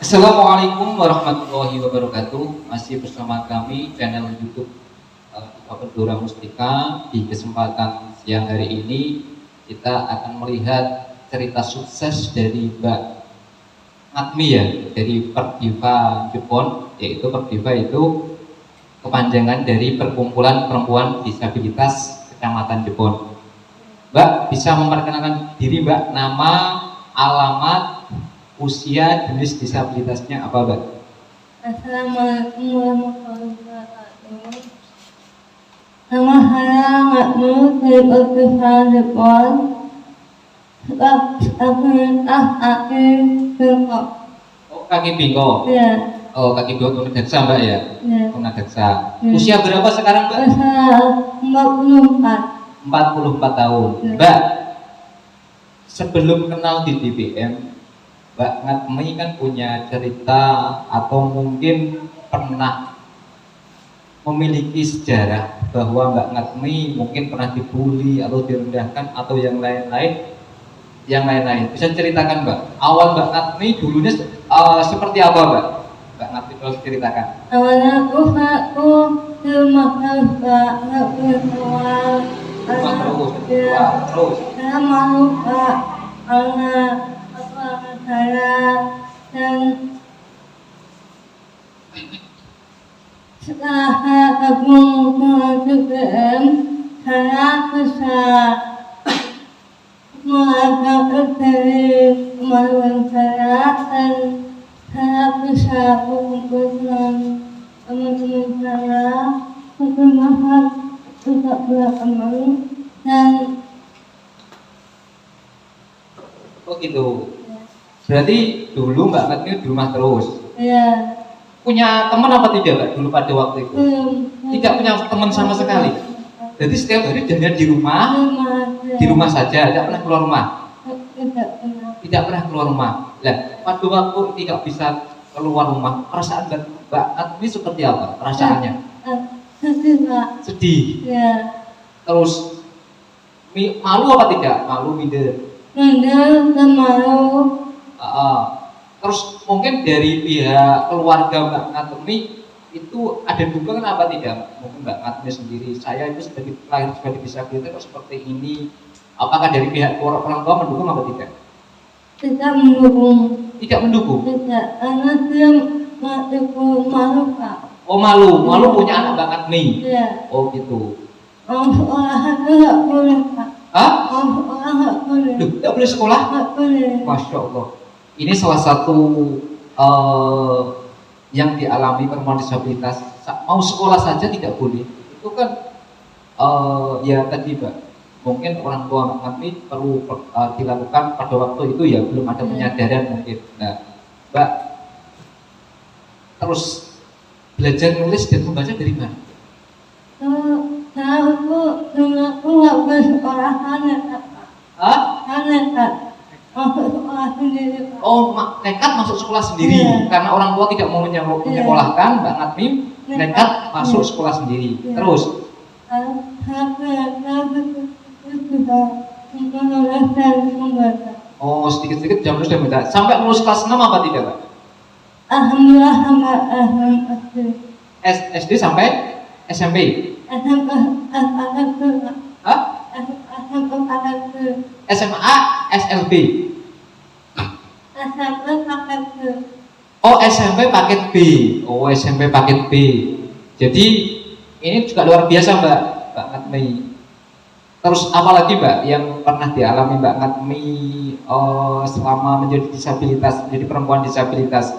Assalamualaikum warahmatullahi wabarakatuh. Masih bersama kami channel YouTube Dora Mustika. Di kesempatan siang hari ini kita akan melihat cerita sukses dari Mbak Ngatmi ya, dari Perdiva Jepon, yaitu Perdiva itu kepanjangan dari Perkumpulan Perempuan Disabilitas Kecamatan Jepon. Mbak bisa memperkenalkan diri Mbak, nama, alamat, usia, jenis disabilitasnya apa Mbak? Assalamualaikum warahmatullahi wabarakatuh. Nama saya Ngatmi dari Perdiva Jepon. Aktivitas kaki bengkok. Oh, kaki bengkok. Ya. Oh, kaki bengkok tunadaksa Mbak ya? Ya. Tunadaksa. Ya. Usia berapa sekarang Mbak? Usia 44. 44 tahun. Ya. Mbak, sebelum kenal di DBM, Mbak Ngatmi kan punya cerita atau mungkin pernah memiliki sejarah bahwa Mbak Ngatmi mungkin pernah dibully atau direndahkan atau yang lain-lain. Bisa ceritakan Mbak, awal Mbak Ngatmi dulunya seperti apa Mbak? Mbak Ngatmi kalau ceritakan. Awalnya aku di rumah Pak, nggak boleh keluar. Terus. Saya malu Pak, karena anak saya dan setelah saya gabung dengan DBM, saya bisa mengagak dari kemaluan saya dan saya bisa berkumpul dengan teman-teman saya, bermahat juga berkembang dan Oh gitu. Berarti dulu Mbak Ngatmi di rumah terus. ya Punya teman apa tidak Mbak dulu pada waktu itu? Tidak punya teman sama sekali. Jadi setiap hari hanya di rumah saja, tidak pernah keluar rumah. Tidak pernah keluar rumah. Nah, pada waktu tidak bisa keluar rumah, perasaan Mbak Ngatmi seperti apa? Perasaannya? sedih Pak. Sedih. Ya, Terus malu apa tidak? Malu, minder. minder dan malu. Terus mungkin dari pihak keluarga Mbak Ngatmi itu ada dukungan apa tidak? Mungkin Mbak Ngatmi sendiri, saya itu lahir sebagai disabilitas kok seperti ini. Apakah dari pihak orang tua mendukung apa tidak? Tidak mendukung. Tidak mendukung. Tidak, karena dia masih malu Pak. Oh malu punya anak Mbak Ngatmi. Ya, Oh gitu. orang sekolah aja nggak boleh Pak. Hah? Orang sekolah nggak boleh. Duh, tidak boleh sekolah? Nggak boleh. Masya Allah. Ini salah satu yang dialami perempuan disabilitas. Mau sekolah saja tidak boleh. Itu kan ya tadi Mbak, mungkin orang tua Mbak Ngatmi perlu dilakukan pada waktu itu ya, belum ada penyadaran mungkin. Nah, Mbak terus belajar nulis dan membaca dari mana? Aku nggak boleh sekolah aneh Pak. Hah? Aneh Pak. Masuk sekolah sendiri Pak. Oh, nekat masuk sekolah sendiri. Iya. Karena orang tua tidak mau menyekolahkan, Mbak Ngatmi nekat masuk sekolah sendiri. Iya. Terus Saya sudah menulis dan membaca. oh sedikit-sedikit jam sudah beda. Sampai lulus kelas 6 apa tidak Pak? Alhamdulillah sampai SMP. SD sampai SMP? SMP Hah? SMP SMA, SLB? SMP paket B. Oh SMP paket B. Oh SMP paket B. Jadi ini juga luar biasa Mbak Ngatmi. Terus apa lagi Mbak yang pernah dialami Mbak Ngatmi selama menjadi perempuan disabilitas?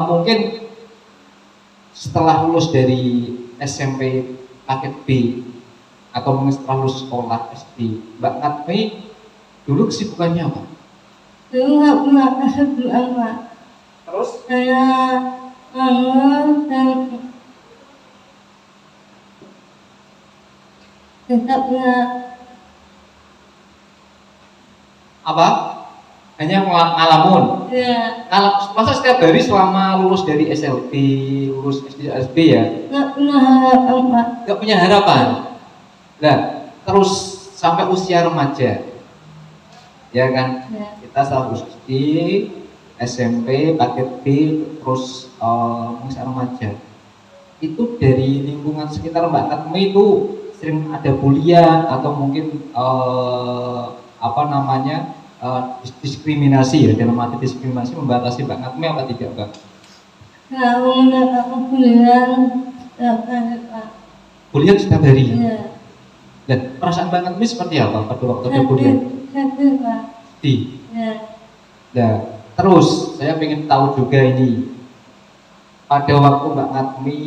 Mungkin setelah lulus dari SMP paket B atau mungkin setelah lulus sekolah SD, Mbak Ngatmi dulu kesibukannya apa? Dulu nggak punya kesibukan Pak. Terus? Saya nganggur dan tidak punya Apa? Hanya ngalamun. ya Masa setiap hari selama lulus dari SLB, lulus SD, SB ya, nggak punya harapan Pak. nggak punya harapan. Nah, terus sampai usia remaja, ya kan? Ya. Kita setelah lulus SD, SMP, paket B, terus masa remaja. Itu dari lingkungan sekitar Mbak Natmi itu sering ada bulian atau mungkin apa namanya diskriminasi ya, dalam arti diskriminasi membatasi Mbak Natmi apa tidak Mbak? Kalau mendapat kuliah, dapat Pak. Bulian setiap hari. Ya. Dan perasaan Mbak Natmi seperti apa pada waktu ada bulian? Sedih Pak. Sedih. Ya. Nah, terus saya ingin tahu juga ini pada waktu Mbak Natmi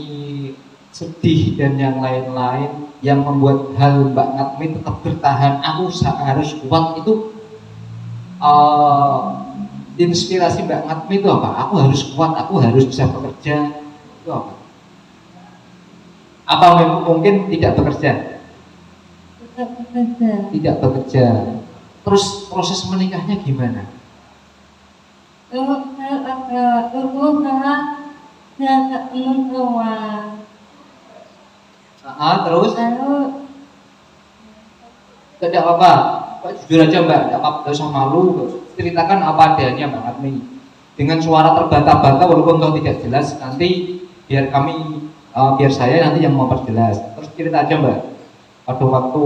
sedih dan yang lain-lain yang membuat hal Mbak Natmi tetap bertahan, aku harus kuat itu inspirasi Mbak Natmi itu apa? Aku harus kuat, aku harus bisa bekerja itu apa? Apa mungkin tidak bekerja? Tetap bekerja. Tidak bekerja. Terus proses menikahnya gimana? Terus saya ada usaha jaga mertua. Terus? Lalu Tidak apa-apa, jujur aja Mbak, tidak apa-apa, tidak usah malu. Ceritakan apa adanya Mbak Natmi dengan suara terbata-bata walaupun kalau tidak jelas, nanti biar kami biar saya nanti yang memperjelas. Terus cerita aja Mbak, pada waktu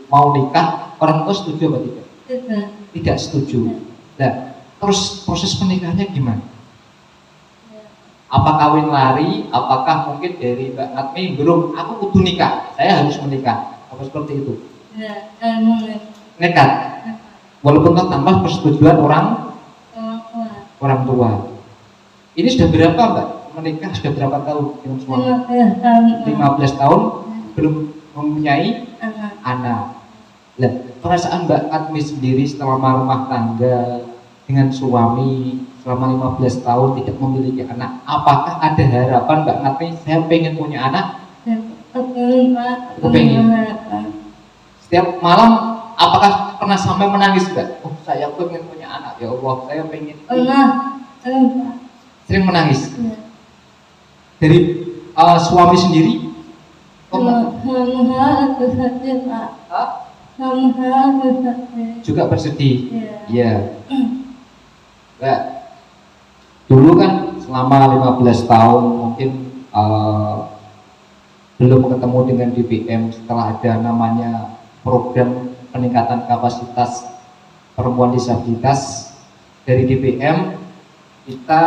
mau nikah orang tua setuju apa tidak? Tidak setuju. Nah, terus proses pernikahannya gimana? Apa kawin lari? Apakah mungkin dari Mbak Natmi belum aku kudu nikah, saya harus menikah? Apa seperti itu? ya, Nekat, walaupun tanpa persetujuan orang tua. Ini sudah berapa Mbak menikah? Sudah berapa tahun dengan suami? 15 tahun belum mempunyai anak. Nah, perasaan Mbak Natmi sendiri setelah rumah tangga dengan suami selama 15 tahun tidak memiliki anak, apakah ada harapan Mbak Natmi saya pengen punya anak? Aku pengen. Setiap malam apakah pernah sampai menangis Mbak? Oh saya pengen punya anak, ya Allah saya pengen. Sering menangis. Dari suami sendiri? Juga bersedih. Ya. Mbak, dulu kan selama 15 tahun mungkin belum ketemu dengan DBM, setelah ada namanya program peningkatan kapasitas perempuan disabilitas dari DBM, kita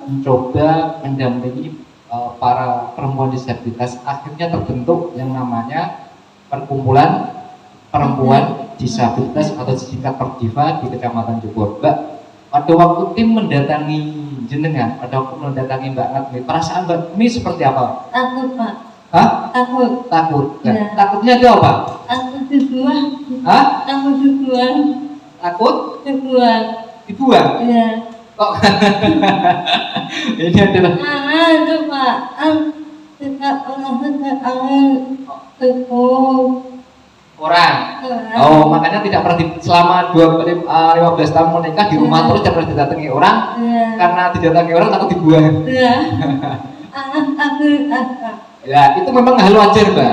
mencoba mendampingi para perempuan disabilitas. Akhirnya terbentuk yang namanya perkumpulan perempuan disabilitas atau singkat Perdiva di Kecamatan Jogor. Mbak, pada waktu tim mendatangi jenengan, pada waktu mendatangi Mbak Natmi, perasaan Mbak Natmi seperti apa? Takut Pak. Hah? Takut. Takut. Ya. Takutnya itu apa? Aku dibuang. Hah? Aku dibuang. Takut? Dibuang. Dibuang? Iya. Kok? Ini adalah Itu Pak. Tidak pernah angin tekuk. orang. Oh, makanya tidak pernah selama 15 tahun menikah di rumah terus tidak pernah didatangi orang. Iya. Karena didatangi orang takut dibuang. Iya. Aku Ya, itu memang hal wajar, Mbak.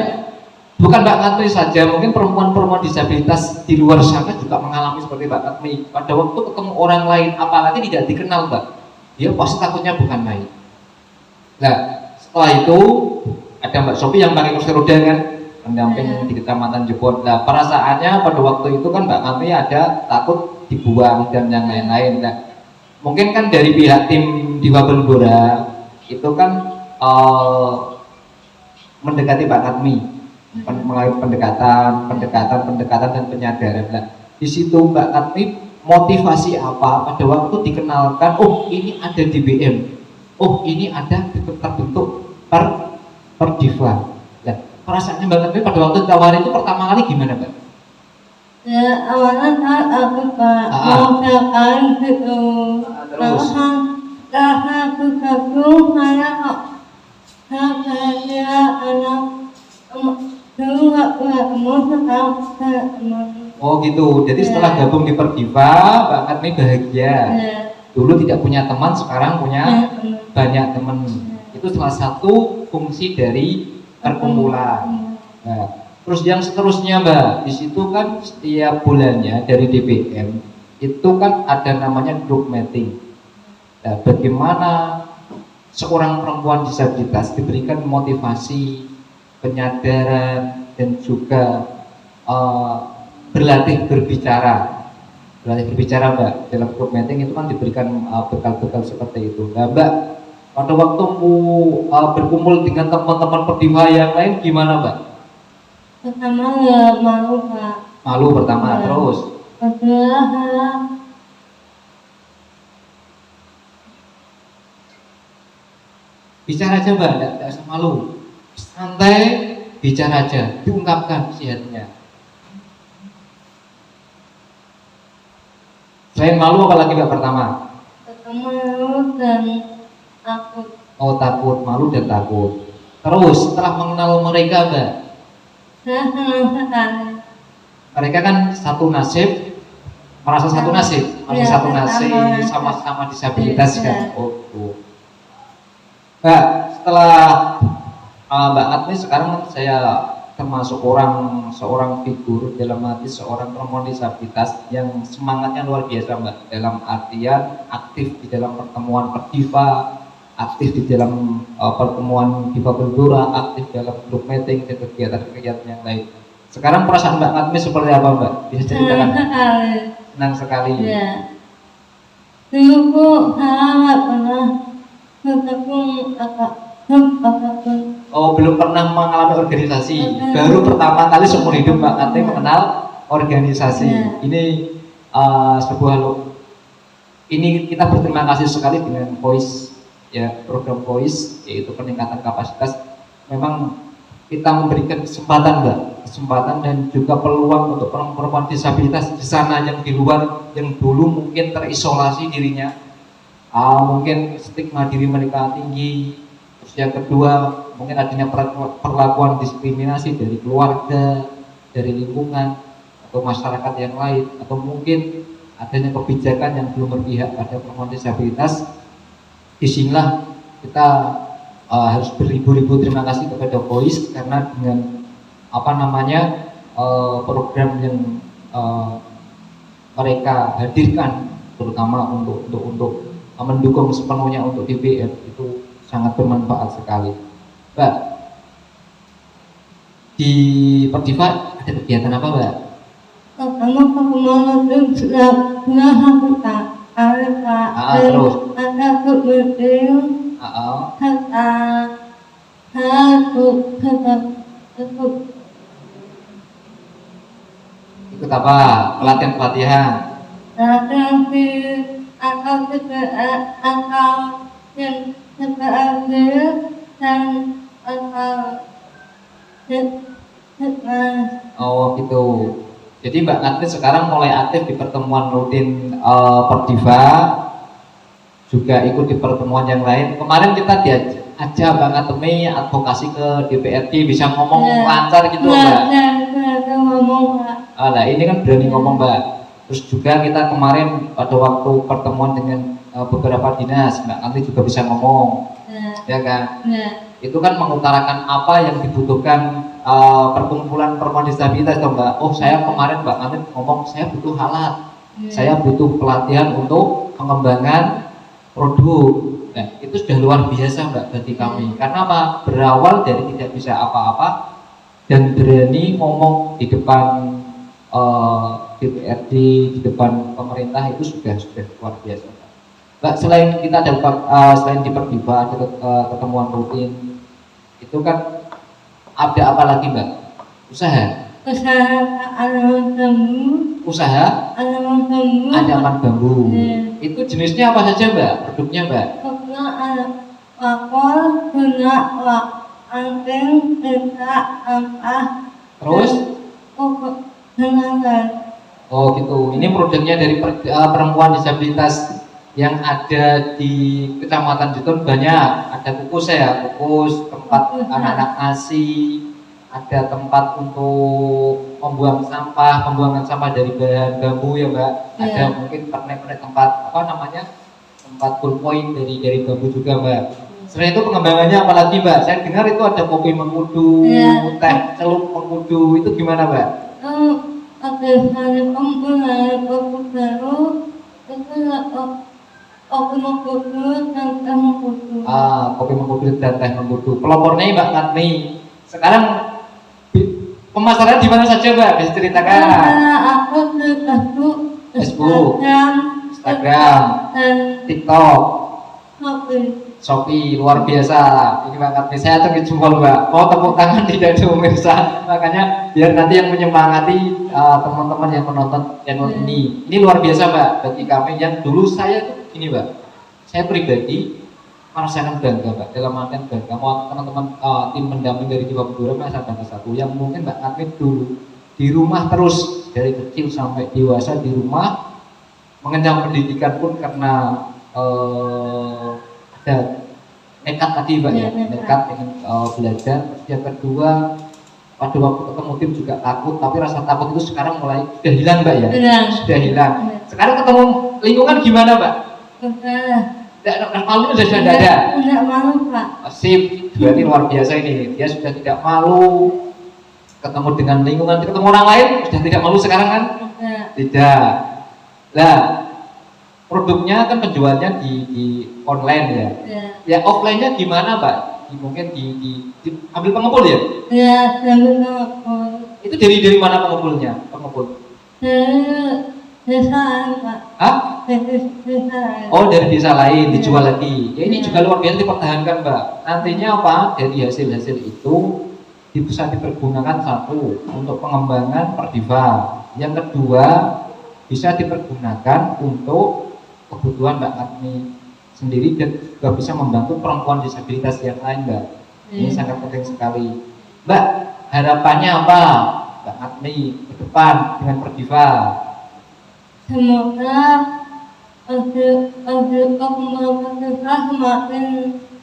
Bukan Mbak Natmi saja, mungkin perempuan-perempuan disabilitas di luar sana juga mengalami seperti Mbak Natmi. Pada waktu ketemu orang lain, apalagi tidak dikenal, Mbak, dia pasti takutnya bukan main. Nah, setelah itu ada Mbak Sophie yang pakai kursi roda kan, pendamping di Kecamatan Jogor. Nah, perasaannya pada waktu itu kan Mbak Natmi ada takut dibuang dan yang lain-lain. Nah, mungkin kan dari pihak tim Difabel Blora itu kan mendekati Mbak Natmi melalui pendekatan dan penyadaran. Nah, di situ Mbak Natmi motivasi apa pada waktu dikenalkan, oh ini ada DBM, oh ini ada terbentuk Perdiva. Nah, perasaannya Mbak Natmi pada waktu ditawarin itu pertama kali gimana Mbak? ya awalnya saat aku Pak mau sekali gitu. Terus? Karena aku gabung saya kok saya anak dulu nggak ketemu sekarang saya ketemu. Oh gitu, jadi setelah gabung di Perdiva, Mbak Natmi bahagia. Dulu tidak punya teman, sekarang punya banyak teman. Itu salah satu fungsi dari perkumpulan. Nah, terus yang seterusnya Mbak, di situ kan setiap bulannya dari DBM itu kan ada namanya group meeting. Nah, bagaimana seorang perempuan disabilitas diberikan motivasi, penyadaran, dan juga berlatih berbicara. Berlatih berbicara Mbak, dalam group meeting itu kan diberikan bekal-bekal seperti itu. Nah Mbak, pada waktu berkumpul dengan teman-teman perdiva yang lain gimana Mbak? Pertama ya malu Pak. Malu pertama, Ya. terus Kedua bicara aja Mbak, tidak usah malu, santai, bicara aja, diungkapkan isi hatinya. Selain malu apalagi Mbak pertama? malu dan takut. Oh takut, malu dan takut. Terus setelah mengenal mereka Mbak, Saya senang sekali. mereka kan satu nasib, merasa satu nasib, merasa Ya, satu nasib, sama-sama disabilitas Ya. kan. Oh, tuh. Mbak, setelah Mbak Atmi sekarang kan saya termasuk seorang figur dalam arti seorang perempuan disabilitas yang semangatnya luar biasa Mbak, dalam artian aktif di dalam pertemuan perdiva, aktif di dalam pertemuan difabel Dora, aktif dalam grup meeting dan kegiatan-kegiatan yang lain. Sekarang perasaan Mbak Atmi seperti apa Mbak? Bisa ceritakan? Senang sekali. Senang sekali. Ya. Dulu saya nggak pernah bertemu apapun. Oh, belum pernah mengalami organisasi. Baru pertama kali seumur hidup Mbak Atmi mengenal organisasi. Ya. Ini ini kita berterima kasih sekali dengan Voice, ya, program Voice, yaitu peningkatan kapasitas. Memang kita memberikan kesempatan Mbak, kesempatan dan juga peluang untuk perempuan disabilitas di sana yang di luar, yang dulu mungkin terisolasi dirinya, mungkin stigma diri mereka tinggi. Terus yang kedua, mungkin adanya perlakuan diskriminasi dari keluarga, dari lingkungan atau masyarakat yang lain, atau mungkin adanya kebijakan yang belum berpihak pada perempuan disabilitas. Disinilah kita harus beribu-ribu terima kasih kepada Voice, karena dengan program yang mereka hadirkan, terutama untuk mendukung sepenuhnya untuk DPR, itu sangat bermanfaat sekali. Mbak, di Perdiva ada kegiatan apa Mbak? Pertama kemarin sudah Terus ada kemudian kata ikut apa? Pelatihan. nanti akan yang sebagai dan Oh gitu. Jadi Mbak Natri sekarang mulai aktif di pertemuan rutin Perdiva, juga ikut di pertemuan yang lain. Kemarin kita diajak Mbak Natri advokasi ke DPRD, bisa ngomong lancar gitu Mbak. Nah ini kan berani ngomong Mbak. Terus juga kita kemarin pada waktu pertemuan dengan beberapa dinas, Mbak Natri juga bisa ngomong, ya kan? Itu kan mengutarakan apa yang dibutuhkan perkumpulan perempuan disabilitas toh Mbak. Oh saya kemarin Mbak Natri ngomong saya butuh alat, saya butuh pelatihan untuk pengembangan produk. Nah itu sudah luar biasa Mbak bagi kami. Karena apa? Berawal dari tidak bisa apa-apa dan berani ngomong di depan DPRD, di depan pemerintah, itu sudah luar biasa Mbak. Selain kita dapat selain di Perdiva ada ketemuan rutin, itu kan ada apa lagi Mbak? Usaha anyaman bambu. Itu jenisnya apa saja Mbak? Produknya Mbak? Terus? Oh gitu. Ini produknya dari perempuan disabilitas yang ada di Kecamatan Jitun banyak. Ada kukus kukus, tempat anak-anak nasi, ada tempat untuk pembuangan sampah dari bahan bambu ya Mbak. Ada mungkin pernek-pernek tempat tempat ballpoint dari bambu juga Mbak. Selain itu pengembangannya apalagi Mbak? Saya dengar itu ada kopi mengkudu, teh celup mengkudu, itu gimana Mbak? Kopi mengkudu dan teh mengkudu. Kopi mengkudu dan teh mengkudu. Pelopornya Mbak Natmi. Sekarang pemasaran di mana saja Mbak? Bisa ceritakan. Aku di Facebook, Instagram, TikTok, Shopee, luar biasa. Ini Mbak Natmi, saya tepuk jempol Mbak. Mau tepuk tangan tidak ada pemirsa. Makanya biar nanti yang menyemangati teman-teman yang menonton channel ini. Ini luar biasa Mbak. Bagi kami yang dulu saya tuh ini Mbak. Saya pribadi merasakan bangga Mbak. Dalam artian bangga. Mau teman-teman tim pendamping dari Jiwa Pendura saya bangga satu. Yang mungkin Mbak Natmi dulu di rumah terus dari kecil sampai dewasa di rumah mengenyam pendidikan pun karena ada nekat tadi Mbak ya, nekat dengan belajar. Yang kedua pada waktu ketemu tim juga takut, tapi rasa takut itu sekarang mulai sudah hilang Mbak ya, sudah hilang. Sekarang ketemu lingkungan gimana Mbak? Tidak malu sudah ada. Tidak malu Pak. Sip, berarti luar biasa ini. Dia sudah tidak malu ketemu dengan lingkungan, ketemu orang lain sudah tidak malu sekarang kan? Tidak. Lah, produknya kan penjualnya di online ya. Ya offline-nya gimana Mbak? Mungkin ambil pengepul ya? Ya, ambil pengepul. Itu dari mana pengepulnya? Pengepul? Desa lain Pak. Hah? Desa lain. Oh, dari desa lain dijual lagi. Ya ini juga luar biasa dipertahankan Mbak. Nantinya apa? Dari hasil-hasil itu bisa dipergunakan satu untuk pengembangan Perdiva. Yang kedua bisa dipergunakan untuk kebutuhan Mbak Natmi sendiri dan juga bisa membantu perempuan disabilitas yang lain Mbak. Ini sangat penting sekali. Mbak, harapannya apa Mbak Natmi ke depan dengan Perdiva? Semoga perkembangan Perdiva semakin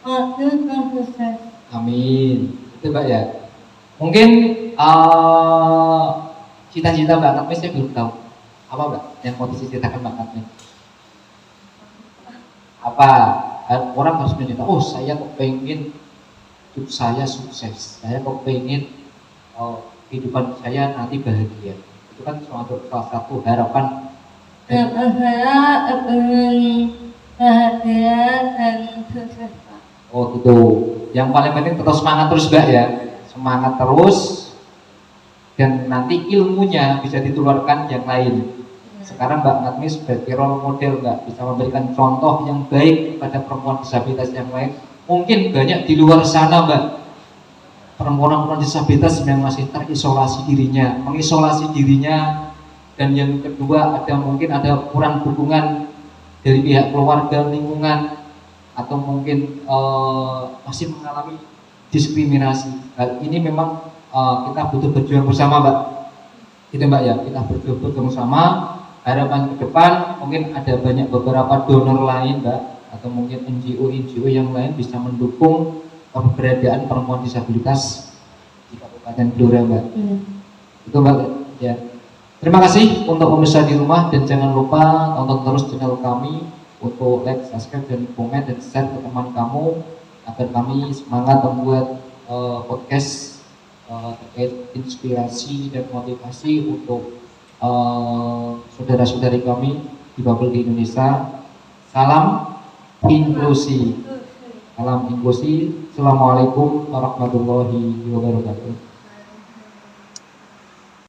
maju dan sukses. Amin. Itu Mbak ya. Mungkin cita-cita Mbak Natmi saya belum tahu. Apa Mbak yang mau diceritakan Mbak Natmi? Apa? Orang harus mencerita, oh saya kepengen hidup saya sukses, saya kepengen kehidupan saya nanti bahagia. Itu kan salah satu harapan. Harapan saya ingin bahagia dan sukses Pak. Oh gitu. Yang paling penting tetap semangat terus Mbak ya. Semangat terus dan nanti ilmunya bisa ditularkan yang lain. Sekarang Mbak Natmi sebagai role model Mbak bisa memberikan contoh yang baik pada perempuan disabilitas yang lain. Mungkin banyak di luar sana Mbak perempuan disabilitas yang masih terisolasi dirinya, mengisolasi dirinya, dan yang kedua mungkin ada kurang dukungan dari pihak keluarga, lingkungan, atau mungkin masih mengalami diskriminasi. Hal ini memang kita butuh berjuang bersama Mbak. Itu Mbak ya, kita berjuang bersama. Harapan ke depan mungkin ada banyak beberapa donor lain Mbak, atau mungkin NGO yang lain bisa mendukung keberadaan perempuan disabilitas di Kabupaten Blora Mbak. Itu Mbak ya. Terima kasih untuk pemirsa di rumah dan jangan lupa tonton terus channel kami untuk like, subscribe, dan komen dan share ke teman kamu agar kami semangat membuat podcast terkait inspirasi dan motivasi untuk saudara-saudari kami di Babel di Indonesia. Salam inklusi. Salam inklusi. Assalamualaikum warahmatullahi wabarakatuh.